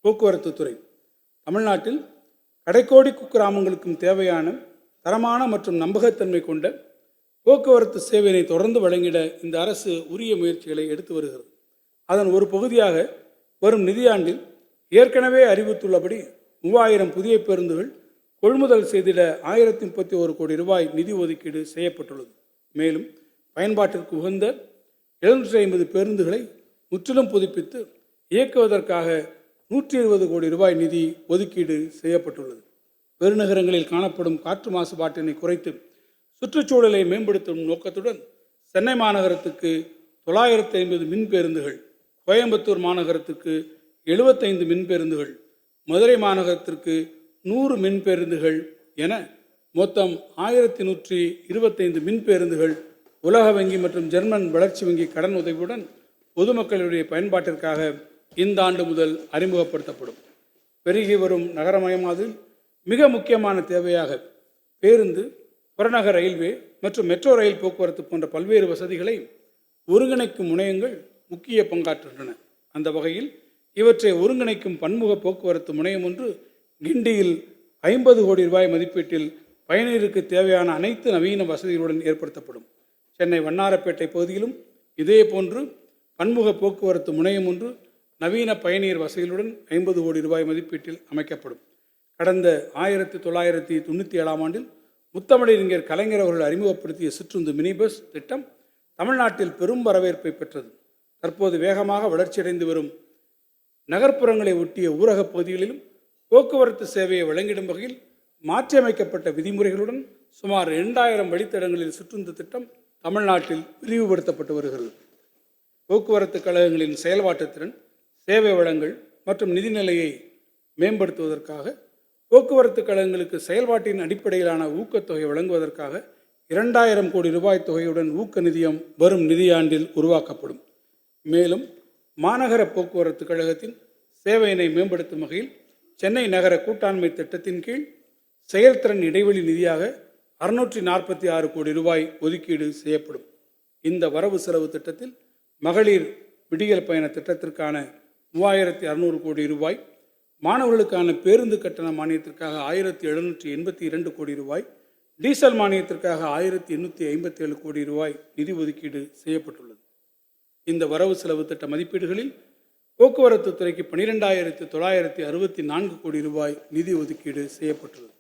போக்குவரத்து துறை தமிழ்நாட்டில் கடைக்கோடி குக்கிராமங்களுக்கும் தேவையான தரமான மற்றும் நம்பகத்தன்மை கொண்ட போக்குவரத்து சேவையினை தொடர்ந்து வழங்கிட இந்த அரசு உரிய முயற்சிகளை எடுத்து வருகிறது. அதன் ஒரு பகுதியாக வரும் நிதியாண்டில் ஏற்கனவே அறிவித்துள்ளபடி 3000 புதிய பேருந்துகள் கொள்முதல் செய்திட 1031 கோடி ரூபாய் நிதி ஒதுக்கீடு செய்யப்பட்டுள்ளது. மேலும் பயன்பாட்டிற்கு உகந்த 750 பேருந்துகளை முற்றிலும் புதுப்பித்து இயக்குவதற்காக 120 கோடி ரூபாய் நிதி ஒதுக்கீடு செய்யப்பட்டுள்ளது. பெருநகரங்களில் காணப்படும் காற்று மாசுபாட்டினை குறைத்து சுற்றுச்சூழலை மேம்படுத்தும் நோக்கத்துடன் சென்னை மாநகரத்துக்கு 950 மின் பேருந்துகள், கோயம்புத்தூர் மாநகரத்துக்கு 75 மின் பேருந்துகள், மதுரை மாநகரத்திற்கு 100 மின் பேருந்துகள் என மொத்தம் 1125 மின் பேருந்துகள் உலக வங்கி மற்றும் ஜெர்மன் வளர்ச்சி வங்கி கடன் உதவியுடன் பொதுமக்களுடைய பயன்பாட்டிற்காக இந்த ஆண்டு முதல் அறிமுகப்படுத்தப்படும். பெருகி வரும் நகரமயமாதலில் மிக முக்கியமான தேவையாக பேருந்து, புறநகர் ரயில்வே மற்றும் மெட்ரோ ரயில் போக்குவரத்து போன்ற பல்வேறு வசதிகளை ஒருங்கிணைக்கும் முனையங்கள் முக்கிய பங்காற்றுகின்றன. அந்த வகையில் இவற்றை ஒருங்கிணைக்கும் பன்முக போக்குவரத்து முனையம் ஒன்று கிண்டியில் 50 கோடி ரூபாய் மதிப்பீட்டில் பயணியருக்கு தேவையான அனைத்து நவீன வசதிகளுடன் ஏற்படுத்தப்படும். சென்னை வண்ணாரப்பேட்டை பகுதியிலும் இதே போன்று பன்முக போக்குவரத்து முனையம் ஒன்று நவீன பயணியர் வசதிகளுடன் 50 கோடி ரூபாய் மதிப்பீட்டில் அமைக்கப்படும். கடந்த 1997ஆம் ஆண்டில் முத்தமிழறிஞர் கலைஞர் அவர்கள் அறிமுகப்படுத்திய சிற்றுந்து மினி பஸ் திட்டம் தமிழ்நாட்டில் பெரும் வரவேற்பை பெற்றது. தற்போது வேகமாக வளர்ச்சியடைந்து வரும் நகர்ப்புறங்களை ஒட்டிய ஊரக பகுதிகளிலும் போக்குவரத்து சேவையை வழங்கிடும் வகையில் மாற்றியமைக்கப்பட்ட விதிமுறைகளுடன் சுமார் 2000 வழித்தடங்களில் சிற்றுந்து திட்டம் தமிழ்நாட்டில் விரிவுபடுத்தப்பட்டு வருகிறது. போக்குவரத்து கழகங்களின் செயல்பாட்டு திறன், சேவை வழங்கல் மற்றும் நிதிநிலையை மேம்படுத்துவதற்காக போக்குவரத்து கழகங்களுக்கு செயல்பாட்டின் அடிப்படையிலான ஊக்கத்தொகை வழங்குவதற்காக 2000 கோடி ரூபாய் தொகையுடன் ஊக்க நிதியம் வரும் நிதியாண்டில் உருவாக்கப்படும். மேலும் மாநகர போக்குவரத்து கழகத்தின் சேவையினை மேம்படுத்தும் வகையில் சென்னை நகர கூட்டாண்மை திட்டத்தின் கீழ் செயல்திறன் இடைவெளி நிதியாக 646 கோடி ரூபாய் ஒதுக்கீடு செய்யப்படும். இந்த வரவு செலவு திட்டத்தில் மகளிர் விடியல் பயண திட்டத்திற்கான 3600 கோடி ரூபாய், மாணவர்களுக்கான பேருந்து கட்டண மானியத்திற்காக 1782 கோடி ரூபாய், டீசல் மானியத்திற்காக 1857 கோடி ரூபாய் நிதி ஒதுக்கீடு செய்யப்பட்டுள்ளது. இந்த வரவு செலவு திட்ட மதிப்பீடுகளில் போக்குவரத்து துறைக்கு 12,964 கோடி ரூபாய் நிதி ஒதுக்கீடு செய்யப்பட்டுள்ளது.